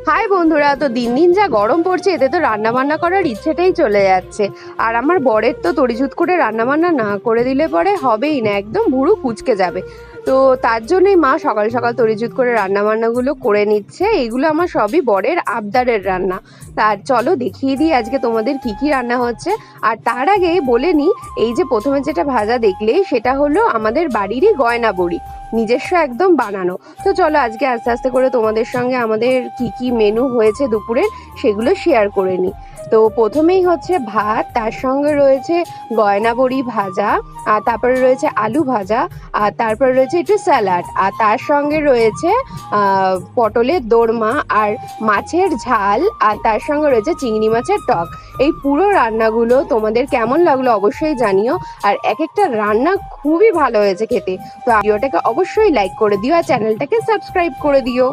High বন্ধুরা, তো দিন দিন যা গরম পড়ছে এতে তো রান্না বান্না করার ইচ্ছেটাই চলে যাচ্ছে। আর আমার বরের তো তড়িঝুত করে রান্না বান্না না করে দিলে পরে হবেই না, একদম ভুরু কুঁচকে যাবে। তো তার জন্যই মা সকাল সকাল তড়িঝুত করে রান্না বান্নাগুলো করে নিচ্ছে। এগুলো আমার সবই বরের আবদারের রান্না। তার চলো দেখিয়ে দিই আজকে তোমাদের কি কি রান্না হচ্ছে। আর তার আগে বলে নিই, এই যে প্রথমে যেটা ভাজা দেখলে সেটা হলো আমাদের বাড়িরই গয়না বড়ি, নিজস্ব একদম বানানো। তো চলো আজকে আস্তে আস্তে করে তোমাদের সঙ্গে আমাদের কি কি মেনু হয়েছে দুপুরের সেগুলো শেয়ার করে নিই। তো প্রথমেই হচ্ছে ভাত, তার সঙ্গে রয়েছে গয়না বড়ি ভাজা, আর তারপরে রয়েছে আলু ভাজা, আর তারপরে রয়েছে একটু স্যালাড, আর তার সঙ্গে রয়েছে পটলের দোরমা আর মাছের ঝাল, আর তার সঙ্গে রয়েছে চিংড়ি মাছের টক। এই পুরো রান্নাগুলো তোমাদের কেমন লাগলো অবশ্যই জানিও। আর এক একটা রান্না খুবই ভালো হয়েছে খেতে। তো ভিডিওটাকে অবশ্যই লাইক করে দিও আর চ্যানেলটাকে সাবস্ক্রাইব করে দিও।